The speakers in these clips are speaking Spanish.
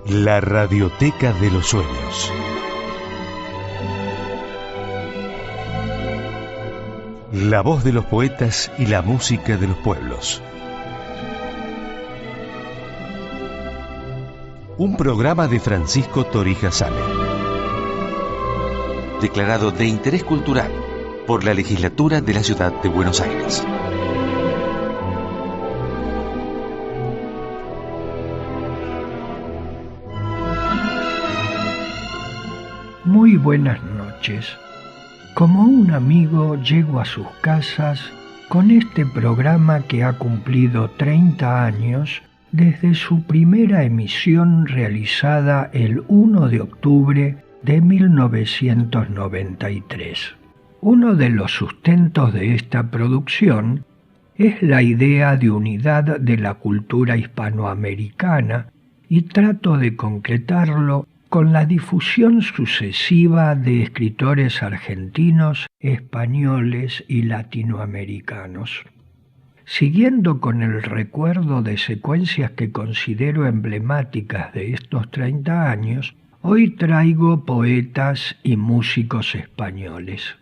La Radioteca de los Sueños. La voz de los poetas y la música de los pueblos. Un programa de Francisco Torija Sale. Declarado de interés cultural por la Legislatura de la Ciudad de Buenos Aires. Muy buenas noches. Como un amigo llego a sus casas con este programa que ha cumplido 30 años desde su primera emisión realizada el 1 de octubre de 1993. Uno de los sustentos de esta producción es la idea de unidad de la cultura hispanoamericana y trato de concretarlo con la difusión sucesiva de escritores argentinos, españoles y latinoamericanos. Siguiendo con el recuerdo de secuencias que considero emblemáticas de estos 30 años, hoy traigo poetas y músicos españoles.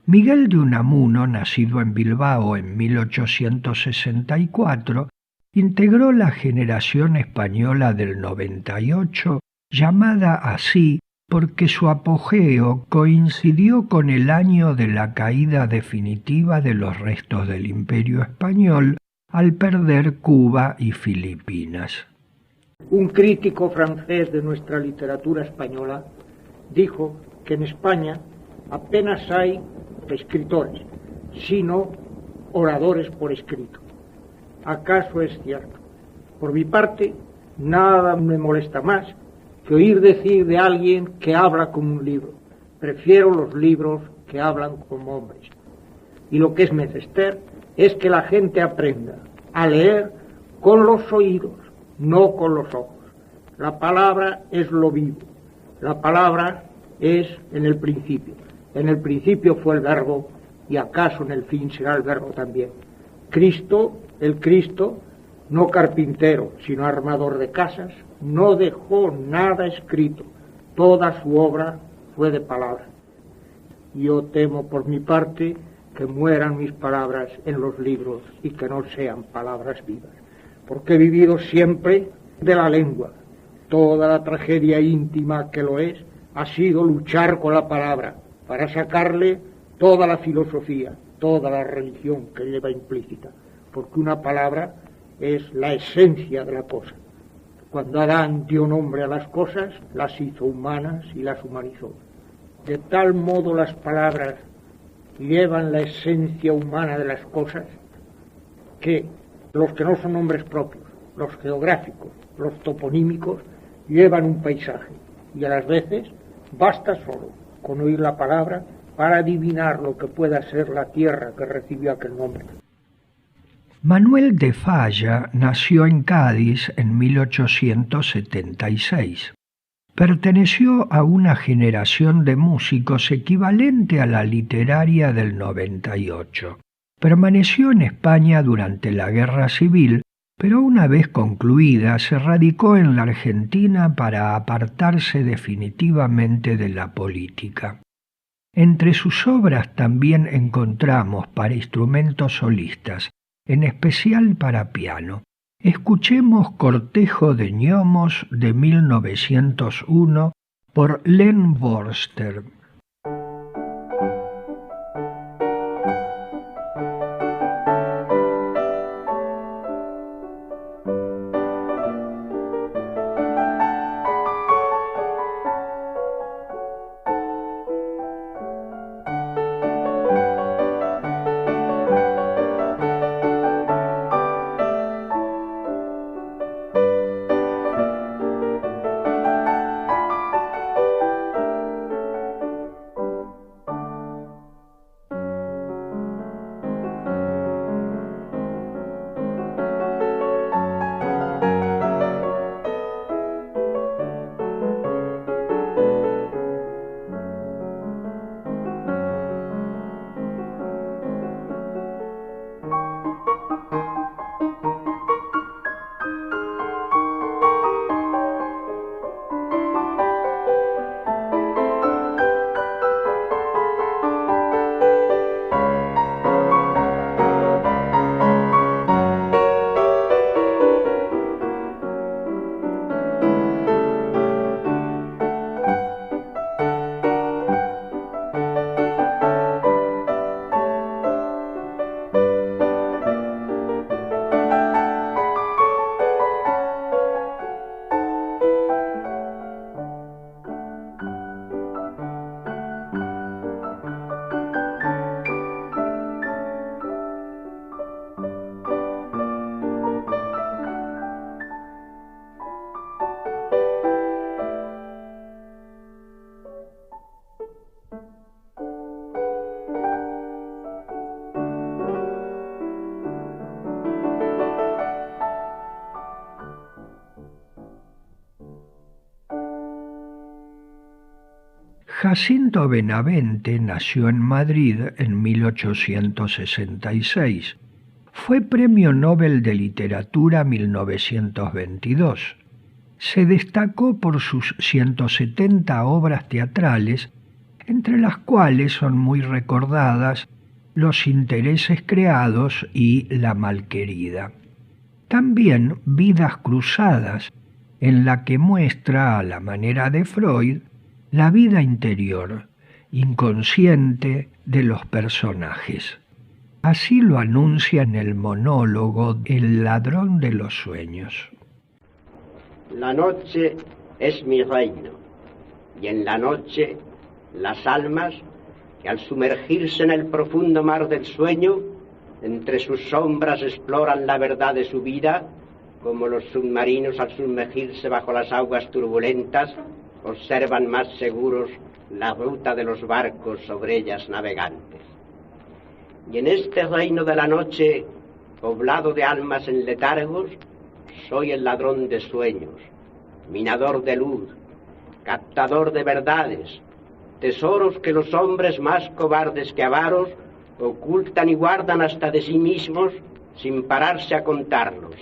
Miguel de Unamuno, nacido en Bilbao en 1864, integró la generación española del 98, llamada así porque su apogeo coincidió con el año de la caída definitiva de los restos del Imperio español al perder Cuba y Filipinas. Un crítico francés de nuestra literatura española dijo que en España apenas hay escritores, sino oradores por escrito. ¿Acaso es cierto? Por mi parte, nada me molesta más que oír decir de alguien que habla como un libro. Prefiero los libros que hablan como hombres. Y lo que es menester es que la gente aprenda a leer con los oídos, no con los ojos. La palabra es lo vivo. La palabra es en el principio. En el principio fue el verbo y acaso en el fin será el verbo también. Cristo, el Cristo, no carpintero, sino armador de casas, no dejó nada escrito. Toda su obra fue de palabra. Yo temo por mi parte que mueran mis palabras en los libros y que no sean palabras vivas, porque he vivido siempre de la lengua. Toda la tragedia íntima que lo es ha sido luchar con la palabra para sacarle toda la filosofía, toda la religión que lleva implícita, porque una palabra es la esencia de la cosa. Cuando Adán dio nombre a las cosas, las hizo humanas y las humanizó. De tal modo las palabras llevan la esencia humana de las cosas que los que no son nombres propios, los geográficos, los toponímicos, llevan un paisaje y a las veces basta solo con oír la palabra para adivinar lo que pueda ser la tierra que recibió aquel nombre. Manuel de Falla nació en Cádiz en 1876. Perteneció a una generación de músicos equivalente a la literaria del 98. Permaneció en España durante la Guerra Civil, pero una vez concluida se radicó en la Argentina para apartarse definitivamente de la política. Entre sus obras también encontramos para instrumentos solistas, en especial para piano. Escuchemos Cortejo de Gnomos de 1901 por Len Vorster. Jacinto Benavente nació en Madrid en 1866. Fue Premio Nobel de Literatura 1922. Se destacó por sus 170 obras teatrales, entre las cuales son muy recordadas Los intereses creados y La malquerida. También Vidas cruzadas, en la que muestra, a la manera de Freud, la vida interior, inconsciente de los personajes. Así lo anuncia en el monólogo El ladrón de los sueños. La noche es mi reino, y en la noche las almas, que al sumergirse en el profundo mar del sueño, entre sus sombras exploran la verdad de su vida, como los submarinos al sumergirse bajo las aguas turbulentas, observan más seguros la ruta de los barcos sobre ellas navegantes. Y en este reino de la noche, poblado de almas en letargos, soy el ladrón de sueños, minador de luz, captador de verdades, tesoros que los hombres más cobardes que avaros ocultan y guardan hasta de sí mismos sin pararse a contarlos,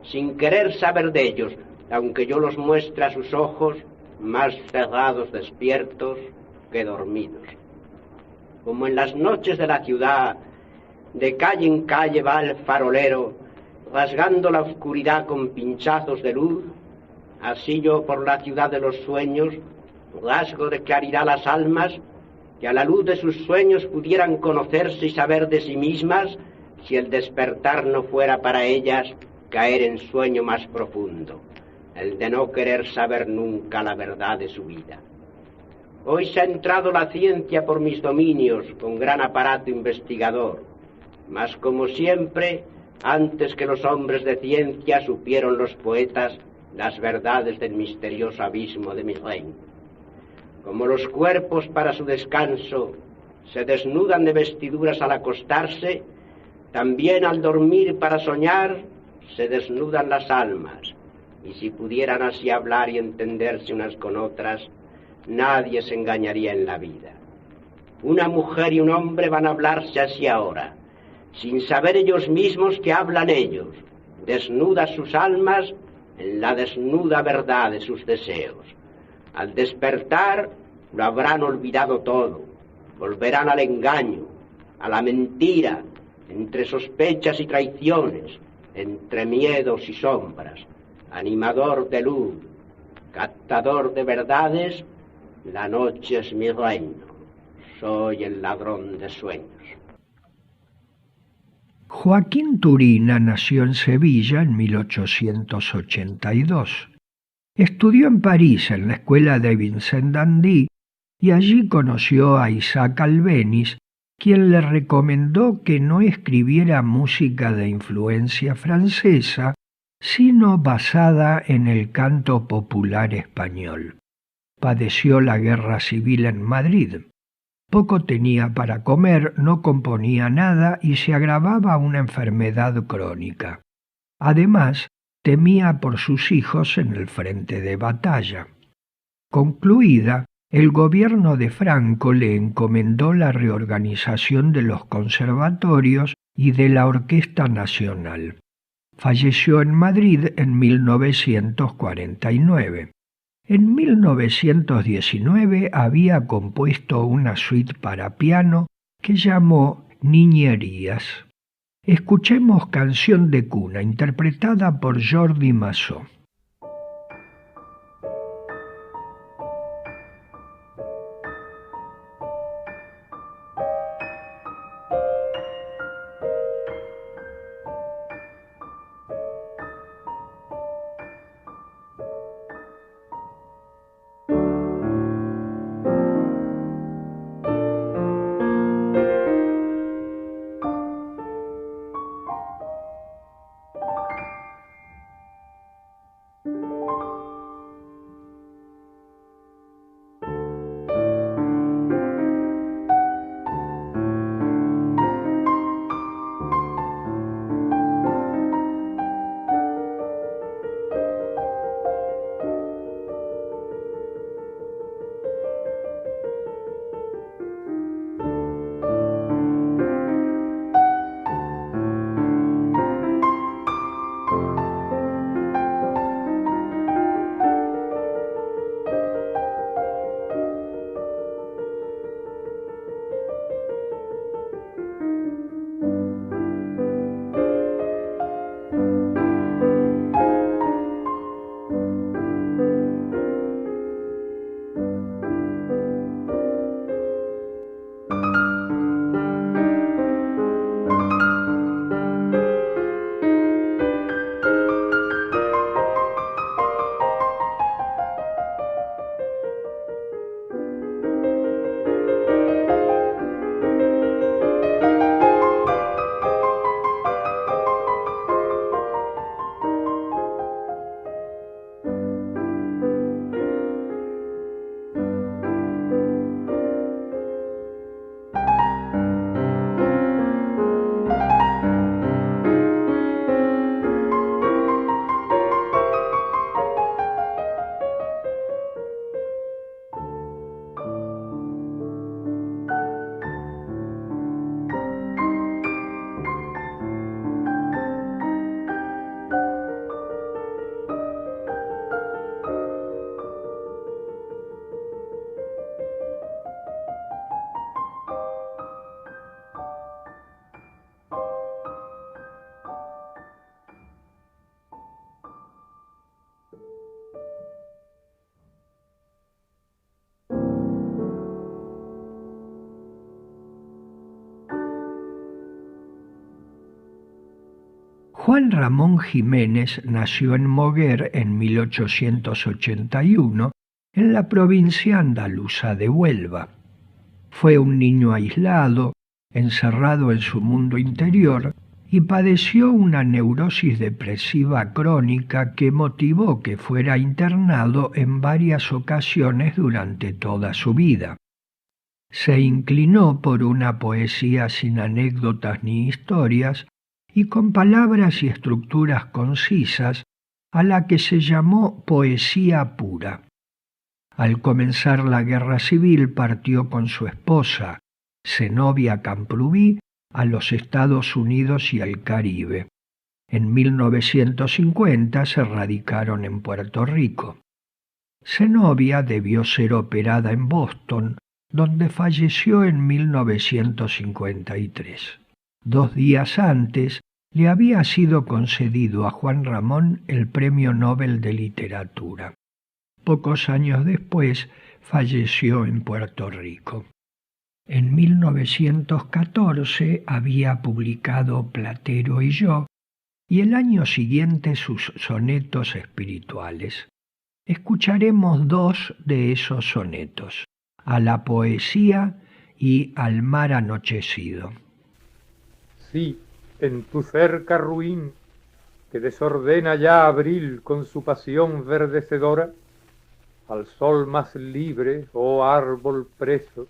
sin querer saber de ellos, aunque yo los muestre a sus ojos más cerrados despiertos que dormidos. Como en las noches de la ciudad, de calle en calle va el farolero, rasgando la oscuridad con pinchazos de luz, así yo por la ciudad de los sueños rasgo de claridad las almas que a la luz de sus sueños pudieran conocerse y saber de sí mismas, si el despertar no fuera para ellas caer en sueño más profundo, el de no querer saber nunca la verdad de su vida. Hoy se ha entrado la ciencia por mis dominios con gran aparato investigador, mas como siempre, antes que los hombres de ciencia supieron los poetas las verdades del misterioso abismo de mi reino. Como los cuerpos para su descanso se desnudan de vestiduras al acostarse, también al dormir para soñar se desnudan las almas, y si pudieran así hablar y entenderse unas con otras, nadie se engañaría en la vida. Una mujer y un hombre van a hablarse así ahora, sin saber ellos mismos que hablan ellos, desnudas sus almas en la desnuda verdad de sus deseos. Al despertar lo habrán olvidado todo, volverán al engaño, a la mentira, entre sospechas y traiciones, entre miedos y sombras, animador de luz, captador de verdades, la noche es mi reino, soy el ladrón de sueños. Joaquín Turina nació en Sevilla en 1882. Estudió en París en la escuela de Vincent Dandy y allí conoció a Isaac Albéniz, quien le recomendó que no escribiera música de influencia francesa, sino basada en el canto popular español. Padeció la guerra civil en Madrid. Poco tenía para comer, no componía nada y se agravaba una enfermedad crónica. Además, temía por sus hijos en el frente de batalla. Concluida, el gobierno de Franco le encomendó la reorganización de los conservatorios y de la Orquesta Nacional. Falleció en Madrid en 1949. En 1919 había compuesto una suite para piano que llamó Niñerías. Escuchemos Canción de cuna, interpretada por Jordi Massó. Juan Ramón Jiménez nació en Moguer en 1881, en la provincia andaluza de Huelva. Fue un niño aislado, encerrado en su mundo interior, y padeció una neurosis depresiva crónica que motivó que fuera internado en varias ocasiones durante toda su vida. Se inclinó por una poesía sin anécdotas ni historias y con palabras y estructuras concisas, a la que se llamó poesía pura. Al comenzar la guerra civil partió con su esposa, Zenobia Camprubí, a los Estados Unidos y al Caribe. En 1950 se radicaron en Puerto Rico. Zenobia debió ser operada en Boston, donde falleció en 1953. 2 días antes le había sido concedido a Juan Ramón el Premio Nobel de Literatura. Pocos años después falleció en Puerto Rico. En 1914 había publicado Platero y yo, y el año siguiente sus sonetos espirituales. Escucharemos 2 de esos sonetos, A la poesía y Al mar anochecido. Sí, en tu cerca ruin, que desordena ya abril con su pasión verdecedora, al sol más libre, oh árbol preso,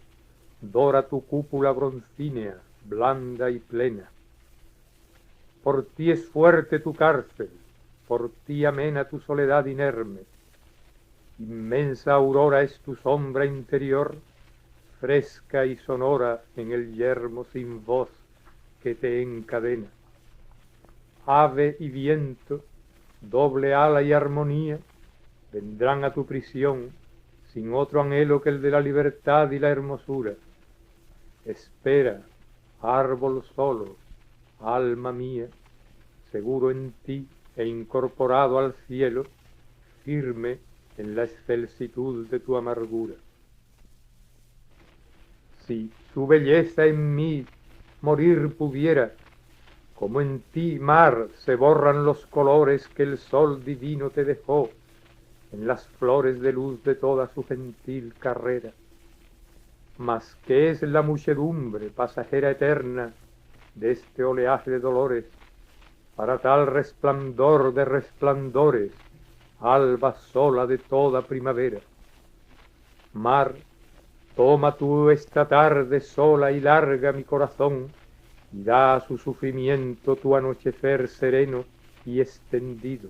dora tu cúpula broncínea, blanda y plena. Por ti es fuerte tu cárcel, por ti amena tu soledad inerme. Inmensa aurora es tu sombra interior, fresca y sonora en el yermo sin voz que te encadena. Ave y viento, doble ala y armonía, vendrán a tu prisión sin otro anhelo que el de la libertad y la hermosura. Espera, árbol solo, alma mía, seguro en ti e incorporado al cielo, firme en la excelsitud de tu amargura. Si tu belleza en mí morir pudiera, como en ti, mar, se borran los colores que el sol divino te dejó en las flores de luz de toda su gentil carrera. Mas ¿qué es la muchedumbre pasajera eterna de este oleaje de dolores para tal resplandor de resplandores, alba sola de toda primavera? Mar, toma tú esta tarde sola y larga mi corazón y da a su sufrimiento tu anochecer sereno y extendido.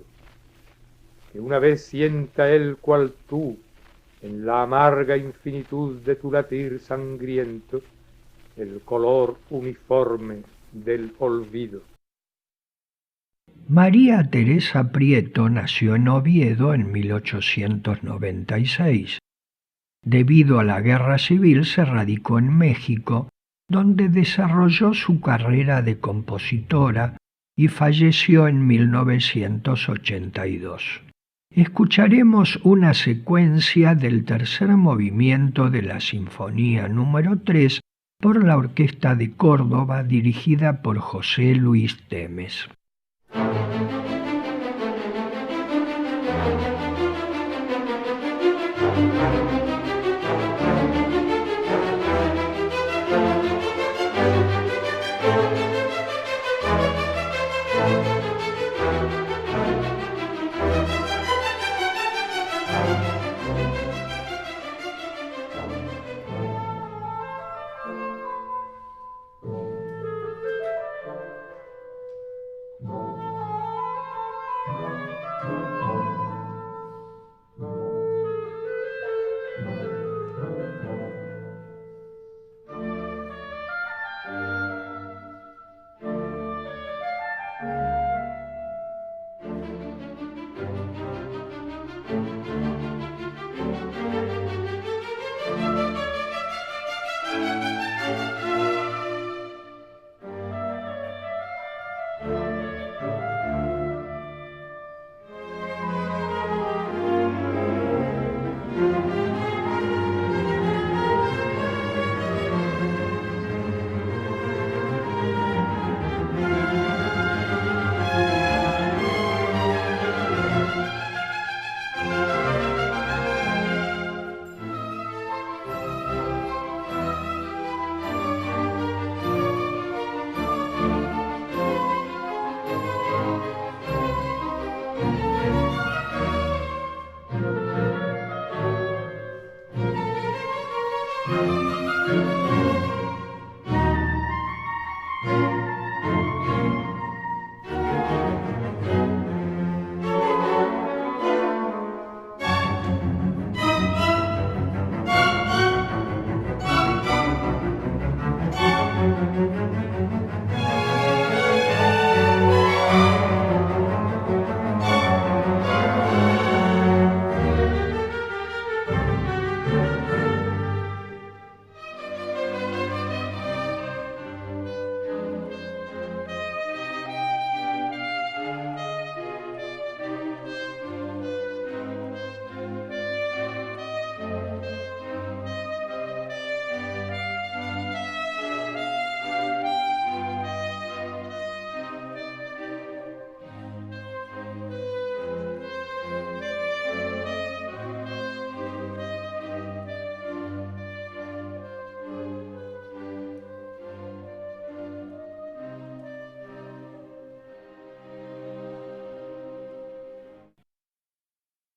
Que una vez sienta él cual tú, en la amarga infinitud de tu latir sangriento, el color uniforme del olvido. María Teresa Prieto nació en Oviedo en 1896. Debido a la guerra civil se radicó en México, donde desarrolló su carrera de compositora y falleció en 1982. Escucharemos una secuencia del tercer movimiento de la Sinfonía número 3 por la Orquesta de Córdoba dirigida por José Luis Temes.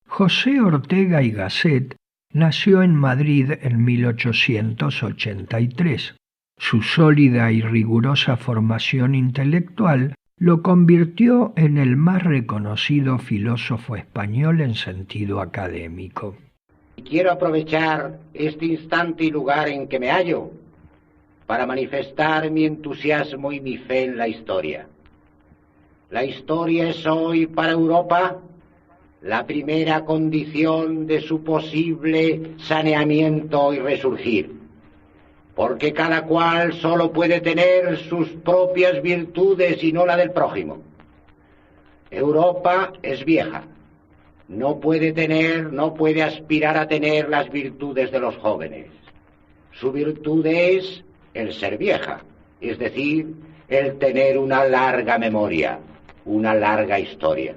José Ortega y Gasset nació en Madrid en 1883. Su sólida y rigurosa formación intelectual lo convirtió en el más reconocido filósofo español en sentido académico. Quiero aprovechar este instante y lugar en que me hallo para manifestar mi entusiasmo y mi fe en la historia. La historia es hoy para Europa la primera condición de su posible saneamiento y resurgir, porque cada cual solo puede tener sus propias virtudes y no la del prójimo. Europa es vieja, no puede aspirar a tener las virtudes de los jóvenes. Su virtud es el ser vieja, es decir, el tener una larga memoria, una larga historia.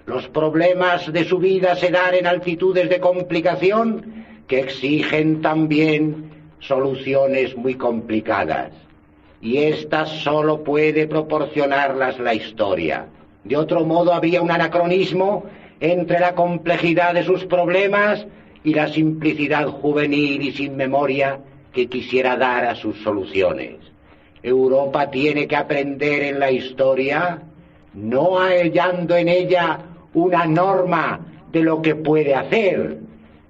Los problemas de su vida se dan en altitudes de complicación que exigen también soluciones muy complicadas, y estas solo puede proporcionarlas la historia. De otro modo habría un anacronismo entre la complejidad de sus problemas y la simplicidad juvenil y sin memoria que quisiera dar a sus soluciones. Europa tiene que aprender en la historia, no hallando en ella una norma de lo que puede hacer.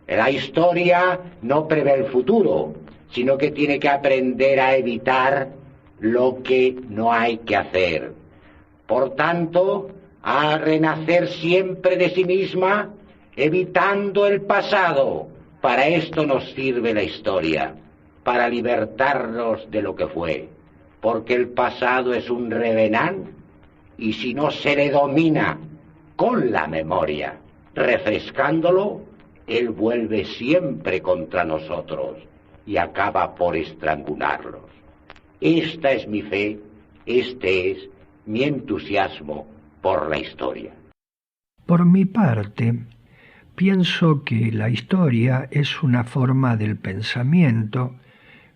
La historia no prevé el futuro, sino que tiene que aprender a evitar lo que no hay que hacer. Por tanto, a renacer siempre de sí misma, evitando el pasado. Para esto nos sirve la historia, para libertarnos de lo que fue, porque el pasado es un revenant, y si no se le domina con la memoria, refrescándolo, él vuelve siempre contra nosotros y acaba por estrangularlos. Esta es mi fe, este es mi entusiasmo por la historia. Por mi parte, pienso que la historia es una forma del pensamiento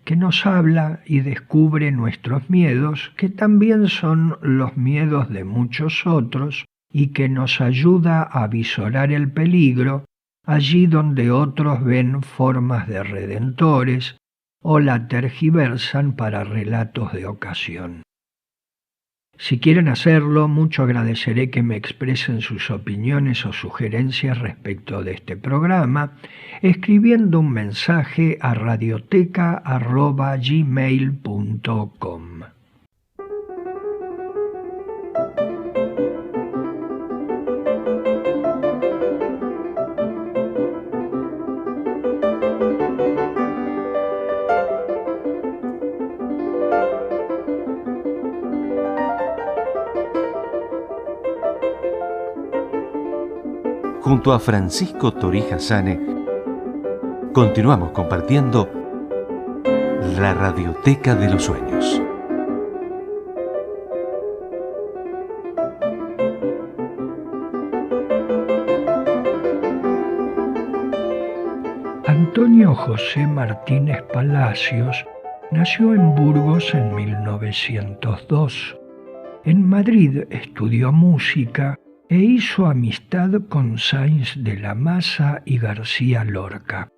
que nos habla y descubre nuestros miedos, que también son los miedos de muchos otros, y que nos ayuda a visorar el peligro allí donde otros ven formas de redentores o la tergiversan para relatos de ocasión. Si quieren hacerlo, mucho agradeceré que me expresen sus opiniones o sugerencias respecto de este programa, escribiendo un mensaje a radioteca@gmail.com. Junto a Francisco Torija Sane, continuamos compartiendo la Radioteca de los Sueños. Antonio José Martínez Palacios nació en Burgos en 1902. En Madrid estudió música e hizo amistad con Sáenz de la Maza y García Lorca.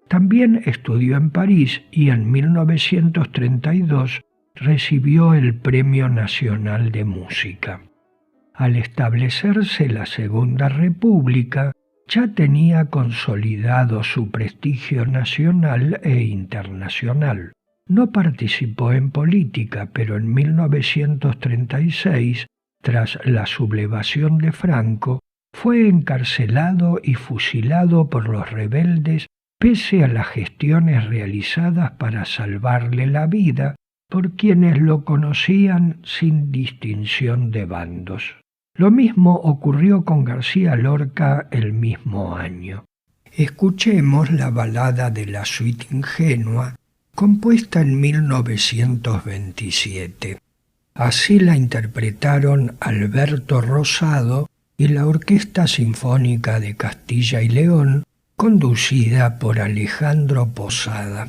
También estudió en París y en 1932 recibió el Premio Nacional de Música. Al establecerse la Segunda República, ya tenía consolidado su prestigio nacional e internacional. No participó en política, pero en 1936, tras la sublevación de Franco, fue encarcelado y fusilado por los rebeldes pese a las gestiones realizadas para salvarle la vida por quienes lo conocían sin distinción de bandos. Lo mismo ocurrió con García Lorca el mismo año. Escuchemos la balada de la suite ingenua, compuesta en 1927. Así la interpretaron Alberto Rosado y la Orquesta Sinfónica de Castilla y León, conducida por Alejandro Posada.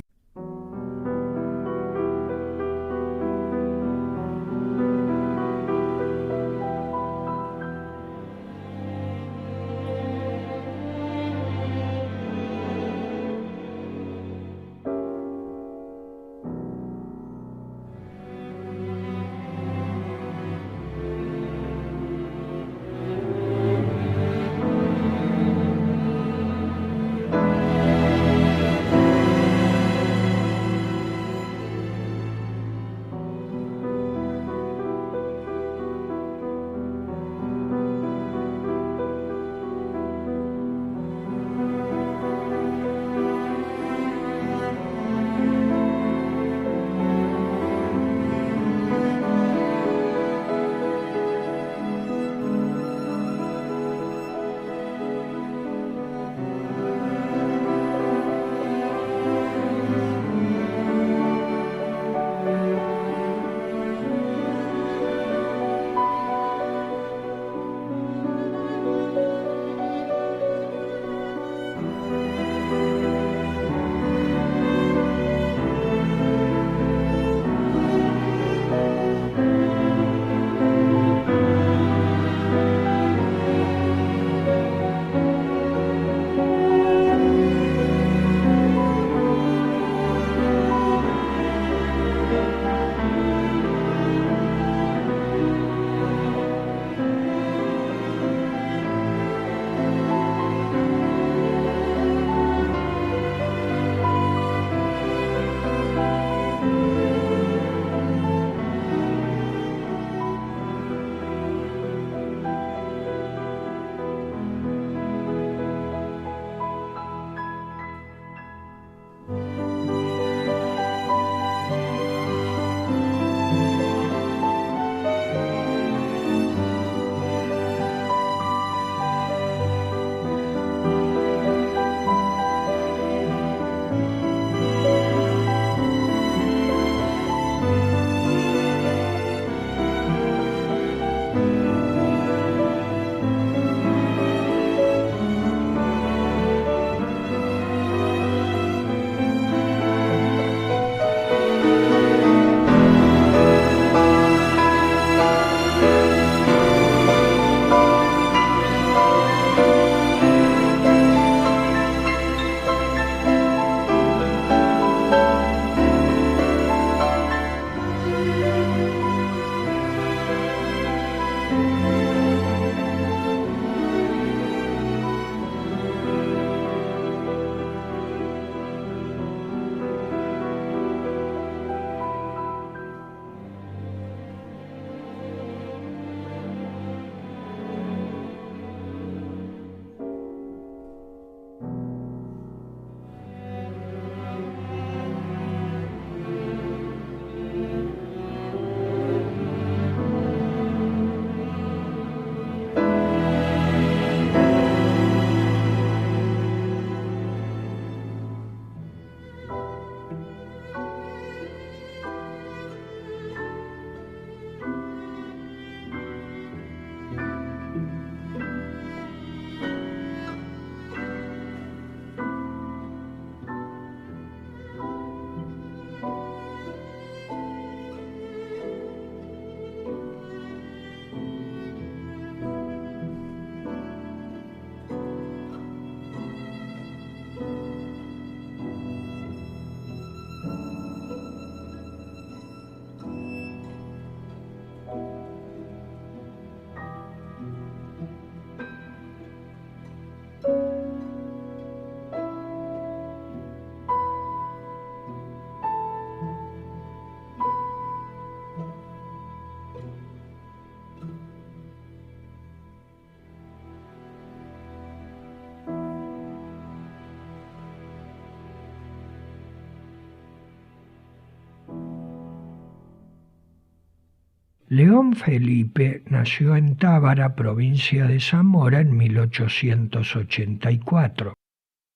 León Felipe nació en Tábara, provincia de Zamora, en 1884.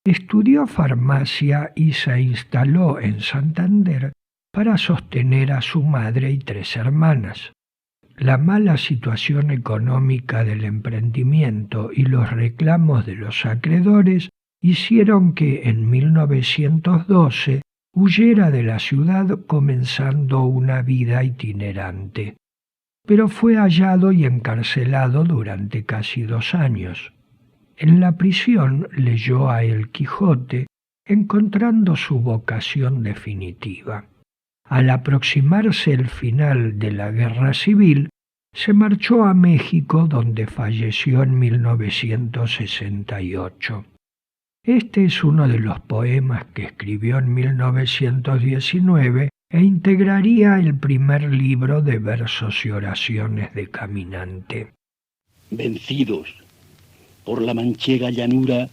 Estudió farmacia y se instaló en Santander para sostener a su madre y 3 hermanas. La mala situación económica del emprendimiento y los reclamos de los acreedores hicieron que en 1912 huyera de la ciudad, comenzando una vida itinerante. Pero fue hallado y encarcelado durante casi 2 años. En la prisión leyó a El Quijote, encontrando su vocación definitiva. Al aproximarse el final de la Guerra Civil, se marchó a México, donde falleció en 1968. Este es uno de los poemas que escribió en 1919 e integraría el primer libro de versos y oraciones de Caminante. Vencidos por la manchega llanura,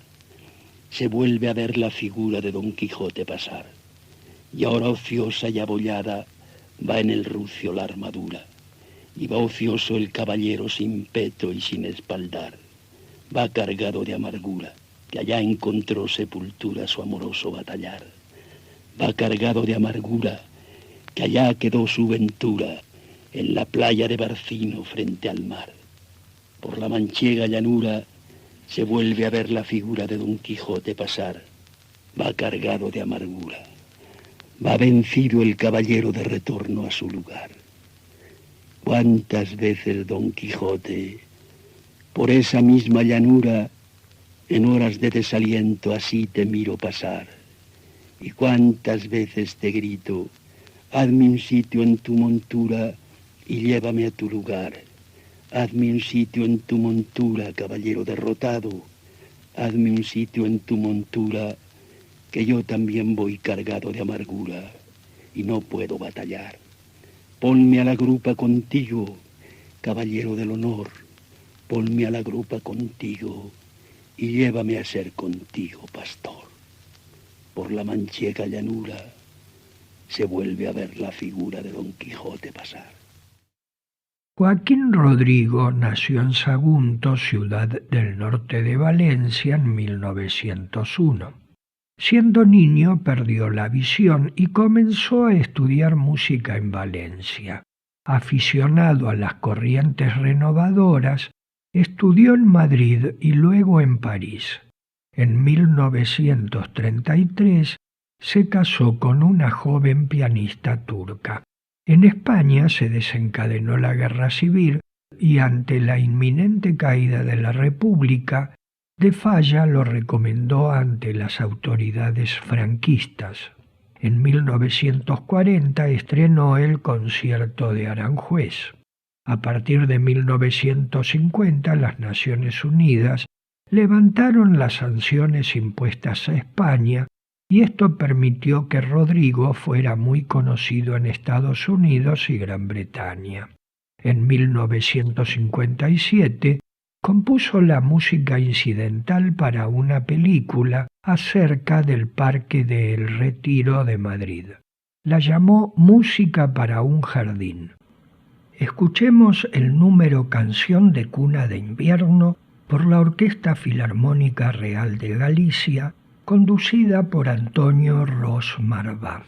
se vuelve a ver la figura de Don Quijote pasar, y ahora ociosa y abollada va en el rucio la armadura, y va ocioso el caballero sin peto y sin espaldar, va cargado de amargura, que allá encontró sepultura su amoroso batallar, va cargado de amargura, que allá quedó su ventura, en la playa de Barcino frente al mar. Por la manchega llanura se vuelve a ver la figura de Don Quijote pasar, va cargado de amargura, va vencido el caballero de retorno a su lugar. Cuántas veces Don Quijote, por esa misma llanura, en horas de desaliento así te miro pasar, y cuántas veces te grito, hazme un sitio en tu montura y llévame a tu lugar. Hazme un sitio en tu montura, caballero derrotado. Hazme un sitio en tu montura, que yo también voy cargado de amargura y no puedo batallar. Ponme a la grupa contigo, caballero del honor. Ponme a la grupa contigo y llévame a ser contigo pastor. Por la manchega llanura se vuelve a ver la figura de Don Quijote pasar. Joaquín Rodrigo nació en Sagunto, ciudad del norte de Valencia, en 1901. Siendo niño perdió la visión y comenzó a estudiar música en Valencia. Aficionado a las corrientes renovadoras, estudió en Madrid y luego en París. En 1933 se casó con una joven pianista turca. En España se desencadenó la Guerra Civil y ante la inminente caída de la República, de Falla lo recomendó ante las autoridades franquistas. En 1940 estrenó el Concierto de Aranjuez. A partir de 1950 las Naciones Unidas levantaron las sanciones impuestas a España y esto permitió que Rodrigo fuera muy conocido en Estados Unidos y Gran Bretaña. En 1957 compuso la música incidental para una película acerca del Parque de El Retiro de Madrid. La llamó Música para un jardín. Escuchemos el número Canción de Cuna de Invierno por la Orquesta Filarmónica Real de Galicia, conducida por Antonio Ros Marvá.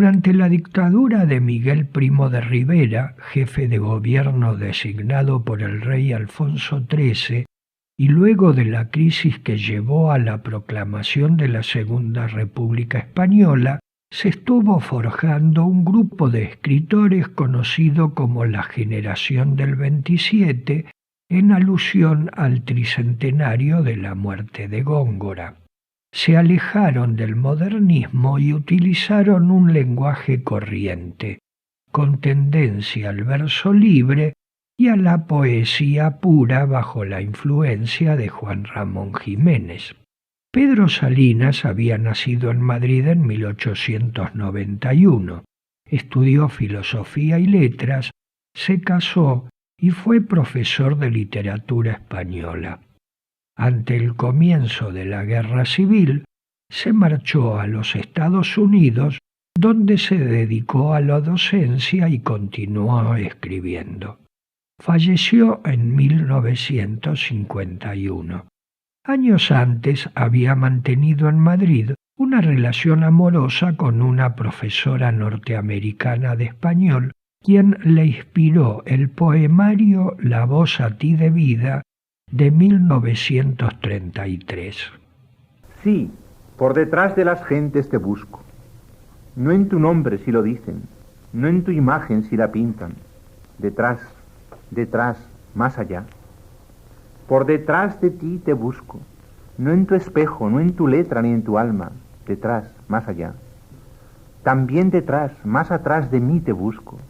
Durante la dictadura de Miguel Primo de Rivera, jefe de gobierno designado por el rey Alfonso XIII, y luego de la crisis que llevó a la proclamación de la Segunda República Española, se estuvo forjando un grupo de escritores conocido como la Generación del 27, en alusión al tricentenario de la muerte de Góngora. Se alejaron del modernismo y utilizaron un lenguaje corriente, con tendencia al verso libre y a la poesía pura bajo la influencia de Juan Ramón Jiménez. Pedro Salinas había nacido en Madrid en 1891, estudió filosofía y letras, se casó y fue profesor de literatura española. Ante el comienzo de la Guerra Civil, se marchó a los Estados Unidos, donde se dedicó a la docencia y continuó escribiendo. Falleció en 1951. Años antes había mantenido en Madrid una relación amorosa con una profesora norteamericana de español, quien le inspiró el poemario La voz a ti de vida de 1933. Sí, por detrás de las gentes te busco, no en tu nombre si lo dicen, no en tu imagen si la pintan, detrás, más allá. Por detrás de ti te busco, no en tu espejo, no en tu letra ni en tu alma, detrás, más allá. También detrás, más atrás de mí te busco.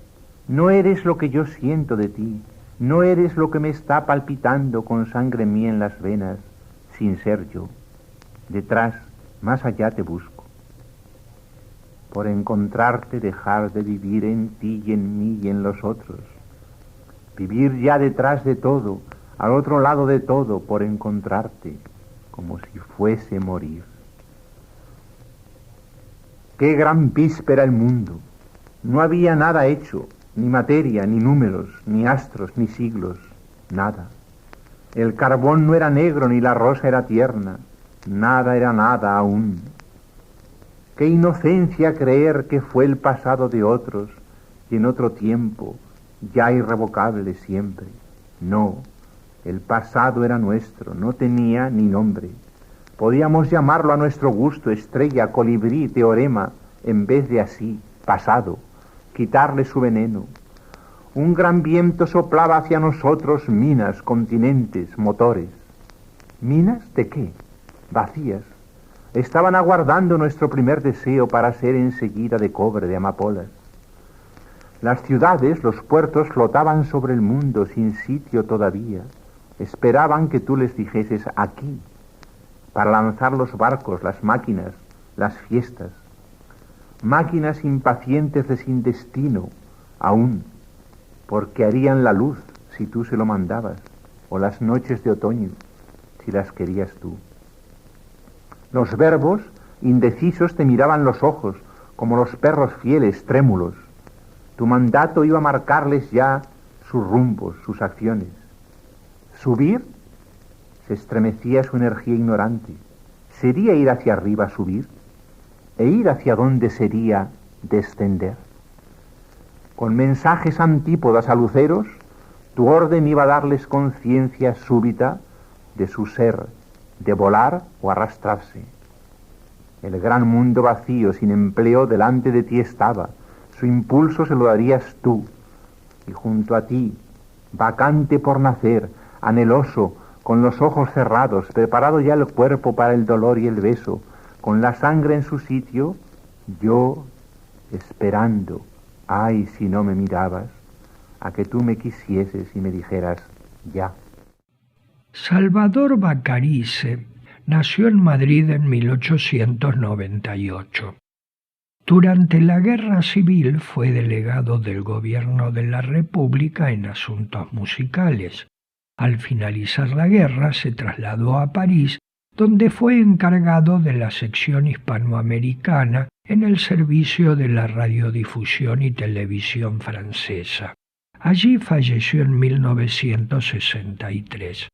No eres lo que yo siento de ti, no eres lo que me está palpitando con sangre mía en las venas, sin ser yo. Detrás, más allá te busco. Por encontrarte dejar de vivir en ti y en mí y en los otros. Vivir ya detrás de todo, al otro lado de todo, por encontrarte, como si fuese morir. Qué gran víspera el mundo. No había nada hecho, ni materia, ni números, ni astros, ni siglos, nada. El carbón no era negro, ni la rosa era tierna, nada era nada aún. Qué inocencia creer que fue el pasado de otros, y en otro tiempo, ya irrevocable siempre. No, el pasado era nuestro, no tenía ni nombre. Podíamos llamarlo a nuestro gusto estrella, colibrí, teorema, en vez de así, pasado, quitarle su veneno. Un gran viento soplaba hacia nosotros minas, continentes, motores. ¿Minas de qué? Vacías. Estaban aguardando nuestro primer deseo para ser enseguida de cobre, de amapolas. Las ciudades, los puertos flotaban sobre el mundo sin sitio todavía. Esperaban que tú les dijeses aquí, para lanzar los barcos, las máquinas, las fiestas. Máquinas impacientes de sin destino, aún, porque harían la luz si tú se lo mandabas, o las noches de otoño, si las querías tú. Los verbos, indecisos, te miraban los ojos, como los perros fieles, trémulos. Tu mandato iba a marcarles ya sus rumbos, sus acciones. ¿Subir? Se estremecía su energía ignorante. ¿Sería ir hacia arriba subir? ¿E ir hacia dónde sería descender? Con mensajes antípodas a luceros, tu orden iba a darles conciencia súbita de su ser, de volar o arrastrarse. El gran mundo vacío, sin empleo, delante de ti estaba. Su impulso se lo darías tú, y junto a ti, vacante por nacer, anheloso, con los ojos cerrados, preparado ya el cuerpo para el dolor y el beso, con la sangre en su sitio, yo esperando, ay, si no me mirabas, a que tú me quisieses y me dijeras, ya. Salvador Bacarice nació en Madrid en 1898. Durante la Guerra Civil fue delegado del Gobierno de la República en asuntos musicales. Al finalizar la guerra se trasladó a París, donde fue encargado de la sección hispanoamericana en el servicio de la radiodifusión y televisión francesa. Allí falleció en 1963.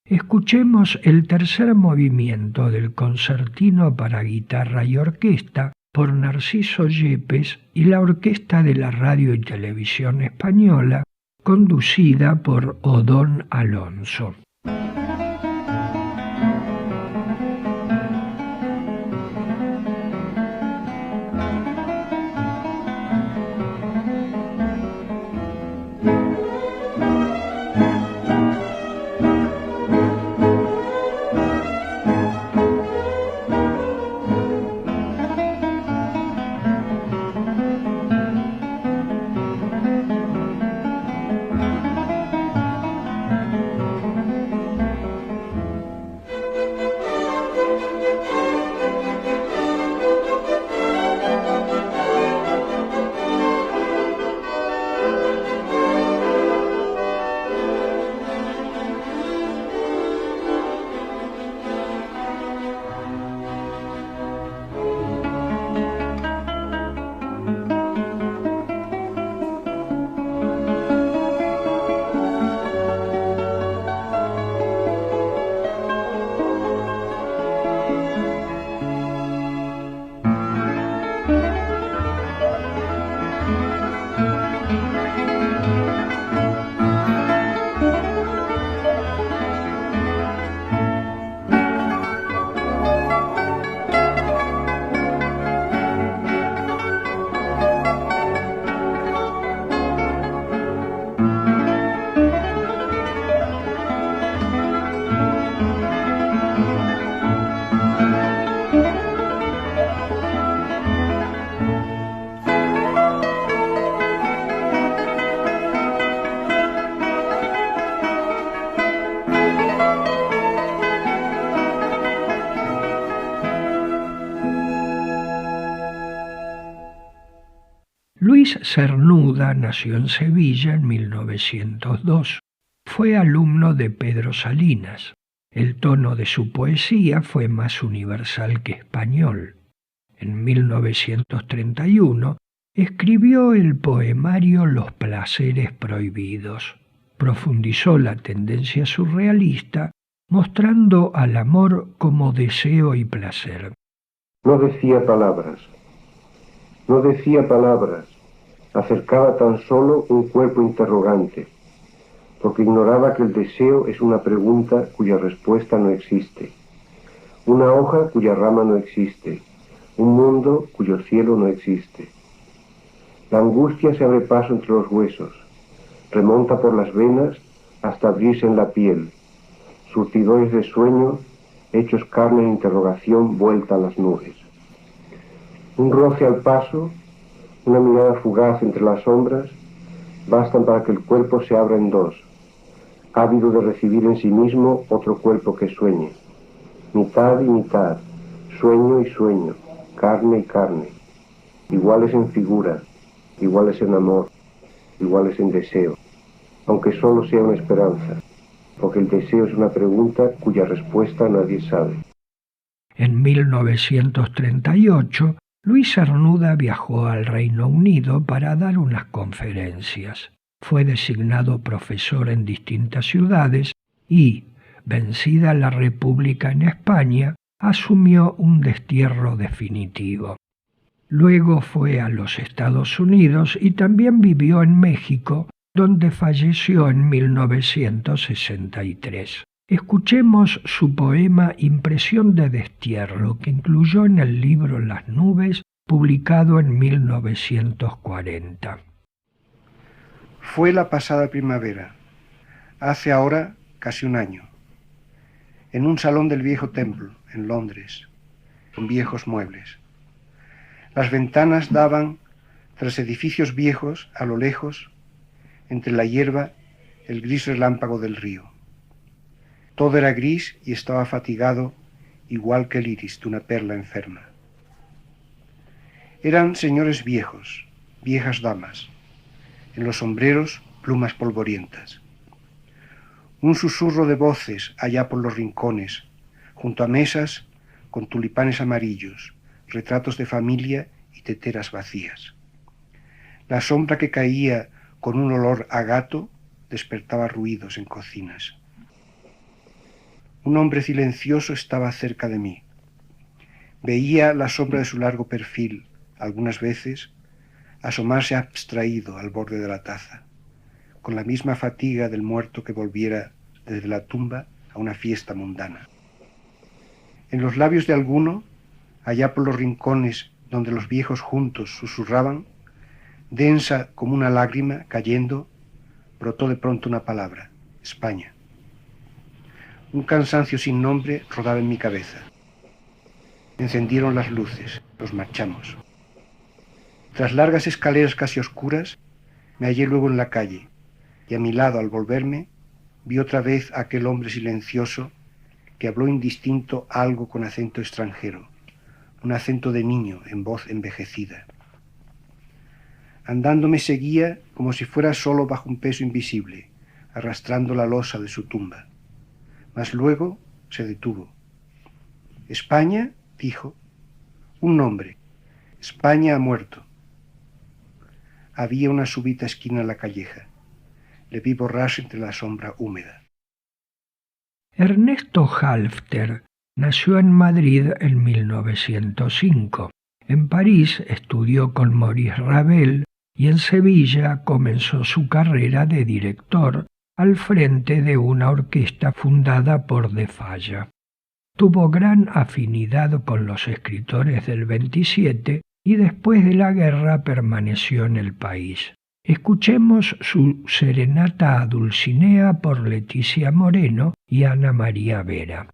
Escuchemos el tercer movimiento del concertino para guitarra y orquesta, por Narciso Yepes y la Orquesta de la Radio y Televisión Española, conducida por Odón Alonso. Luis Cernuda nació en Sevilla en 1902. Fue alumno de Pedro Salinas. El tono de su poesía fue más universal que español. En 1931 escribió el poemario Los placeres prohibidos. Profundizó la tendencia surrealista, mostrando al amor como deseo y placer. No decía palabras, acercaba tan solo un cuerpo interrogante, porque ignoraba que el deseo es una pregunta cuya respuesta no existe, una hoja cuya rama no existe, un mundo cuyo cielo no existe. La angustia se abre paso entre los huesos, remonta por las venas hasta abrirse en la piel, surtidores de sueño, hechos carne en interrogación vuelta a las nubes. Un roce al paso, una mirada fugaz entre las sombras, bastan para que el cuerpo se abra en dos, ávido de recibir en sí mismo otro cuerpo que sueñe. Mitad y mitad, sueño y sueño, carne y carne, iguales en figura, iguales en amor, iguales en deseo, aunque solo sea una esperanza, porque el deseo es una pregunta cuya respuesta nadie sabe. En 1938, Luis Cernuda viajó al Reino Unido para dar unas conferencias. Fue designado profesor en distintas ciudades y, vencida la República en España, asumió un destierro definitivo. Luego fue a los Estados Unidos y también vivió en México, donde falleció en 1963. Escuchemos su poema Impresión de destierro, que incluyó en el libro Las nubes, publicado en 1940. Fue la pasada primavera, hace ahora casi un año, en un salón del viejo Temple, en Londres, con viejos muebles. Las ventanas daban, tras edificios viejos, a lo lejos, entre la hierba, el gris relámpago del río. Todo era gris y estaba fatigado, igual que el iris de una perla enferma. Eran señores viejos, viejas damas, en los sombreros plumas polvorientas. Un susurro de voces allá por los rincones, junto a mesas con tulipanes amarillos, retratos de familia y teteras vacías. La sombra que caía con un olor a gato despertaba ruidos en cocinas. Un hombre silencioso estaba cerca de mí. Veía la sombra de su largo perfil, algunas veces, asomarse abstraído al borde de la taza, con la misma fatiga del muerto que volviera desde la tumba a una fiesta mundana. En los labios de alguno, allá por los rincones donde los viejos juntos susurraban, densa como una lágrima cayendo, brotó de pronto una palabra: España. Un cansancio sin nombre rodaba en mi cabeza. Encendieron las luces, nos marchamos. Tras largas escaleras casi oscuras, me hallé luego en la calle, y a mi lado, al volverme, vi otra vez a aquel hombre silencioso que habló indistinto algo con acento extranjero, un acento de niño en voz envejecida. Andando me seguía como si fuera solo bajo un peso invisible, arrastrando la losa de su tumba. Mas luego se detuvo. «España», dijo, «un nombre. España ha muerto». Había una súbita esquina en la calleja. Le vi borrarse entre la sombra húmeda. Ernesto Halffter nació en Madrid en 1905. En París estudió con Maurice Ravel y en Sevilla comenzó su carrera de director al frente de una orquesta fundada por de Falla. Tuvo gran afinidad con los escritores del 27 y después de la guerra permaneció en el país. Escuchemos su Serenata a Dulcinea por Leticia Moreno y Ana María Vera.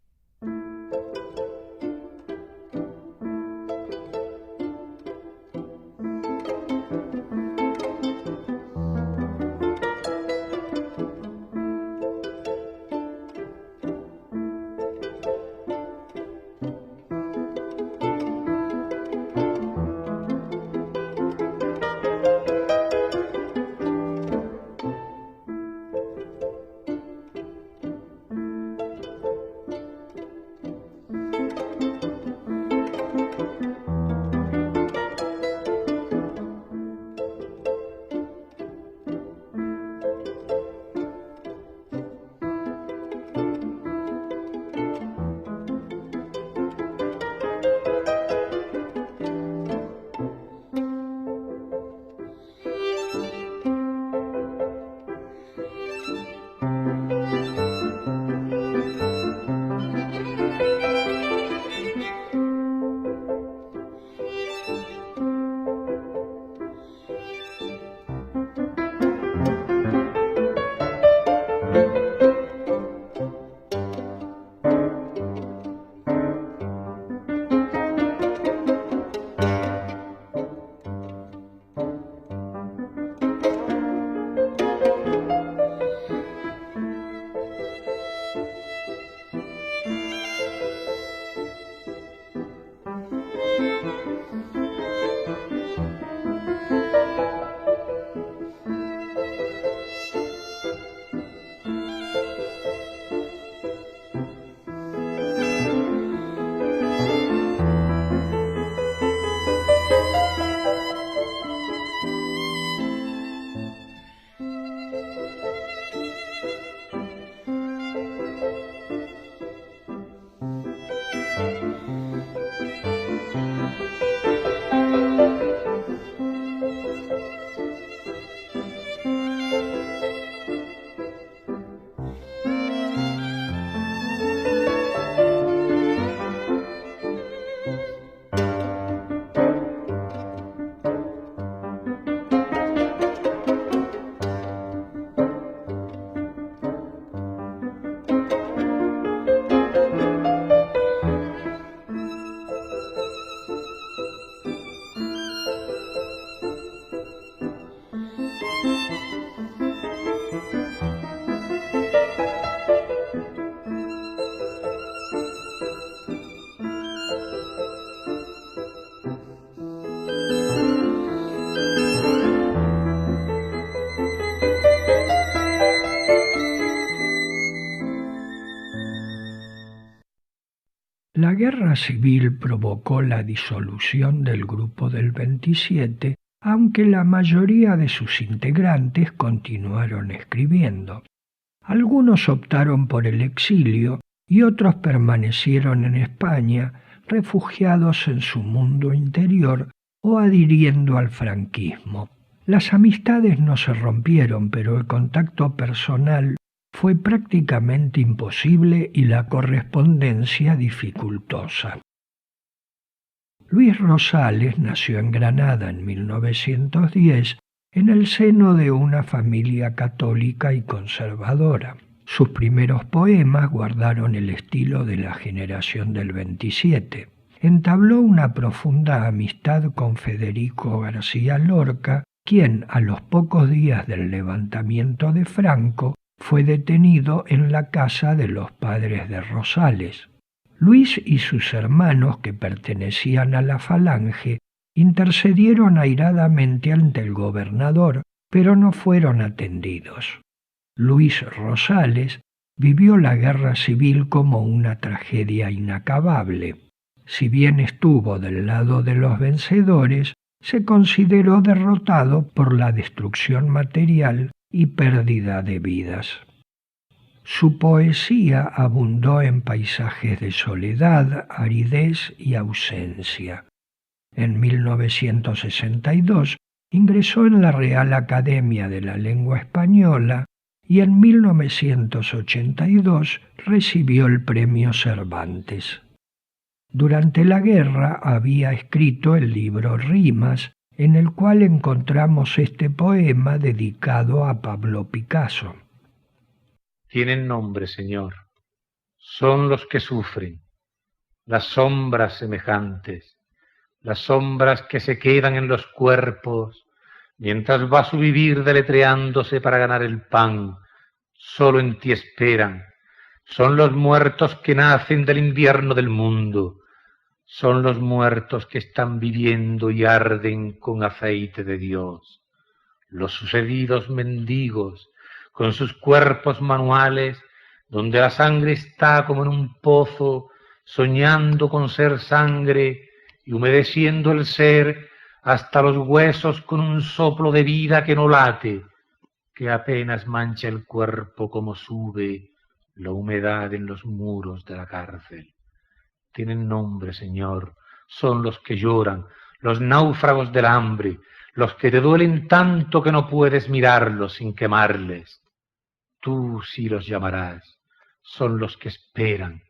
La guerra civil provocó la disolución del Grupo del 27, aunque la mayoría de sus integrantes continuaron escribiendo. Algunos optaron por el exilio y otros permanecieron en España, refugiados en su mundo interior o adhiriendo al franquismo. Las amistades no se rompieron, pero el contacto personal fue prácticamente imposible y la correspondencia dificultosa. Luis Rosales nació en Granada en 1910 en el seno de una familia católica y conservadora. Sus primeros poemas guardaron el estilo de la generación del 27. Entabló una profunda amistad con Federico García Lorca, quien, a los pocos días del levantamiento de Franco, fue detenido en la casa de los padres de Rosales. Luis y sus hermanos, que pertenecían a la Falange, intercedieron airadamente ante el gobernador, pero no fueron atendidos. Luis Rosales vivió la guerra civil como una tragedia inacabable. Si bien estuvo del lado de los vencedores, se consideró derrotado por la destrucción material y pérdida de vidas. Su poesía abundó en paisajes de soledad, aridez y ausencia. En 1962 ingresó en la Real Academia de la Lengua Española y en 1982 recibió el Premio Cervantes. Durante la guerra había escrito el libro Rimas, en el cual encontramos este poema dedicado a Pablo Picasso. Tienen nombre, Señor, son los que sufren, las sombras semejantes, las sombras que se quedan en los cuerpos, mientras va su vivir deletreándose para ganar el pan, solo en ti esperan, son los muertos que nacen del invierno del mundo, son los muertos que están viviendo y arden con aceite de Dios, los sucedidos mendigos, con sus cuerpos manuales, donde la sangre está como en un pozo, soñando con ser sangre y humedeciendo el ser hasta los huesos con un soplo de vida que no late, que apenas mancha el cuerpo como sube la humedad en los muros de la cárcel. Tienen nombre, Señor, son los que lloran, los náufragos del hambre, los que te duelen tanto que no puedes mirarlos sin quemarles. Tú sí los llamarás, son los que esperan,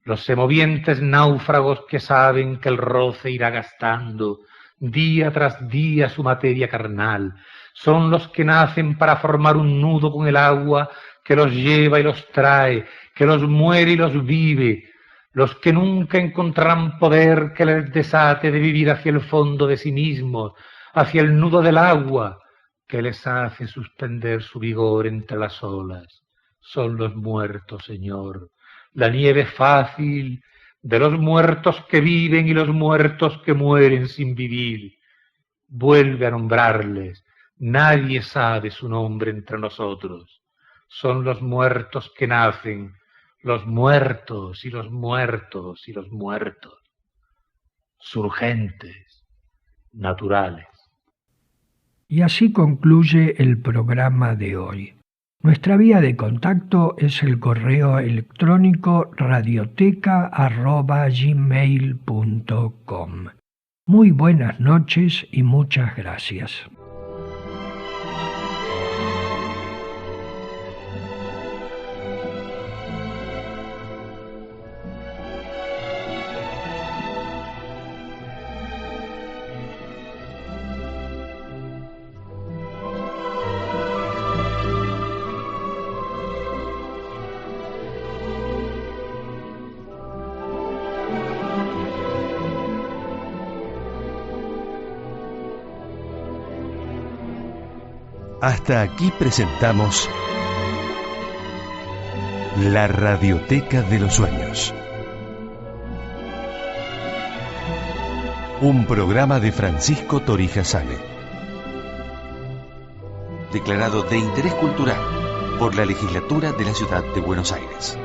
los semovientes náufragos que saben que el roce irá gastando día tras día su materia carnal, son los que nacen para formar un nudo con el agua que los lleva y los trae, que los muere y los vive, los que nunca encontrarán poder que les desate de vivir hacia el fondo de sí mismos, hacia el nudo del agua, que les hace suspender su vigor entre las olas. Son los muertos, Señor, la nieve fácil de los muertos que viven y los muertos que mueren sin vivir. Vuelve a nombrarles, nadie sabe su nombre entre nosotros. Son los muertos que nacen, los muertos y los muertos y los muertos, surgentes, naturales. Y así concluye el programa de hoy. Nuestra vía de contacto es el correo electrónico radioteca@gmail.com. Muy buenas noches y muchas gracias. Hasta aquí presentamos La Radioteca de los Sueños. Un programa de Francisco Torija Sale. Declarado de interés cultural por la Legislatura de la Ciudad de Buenos Aires.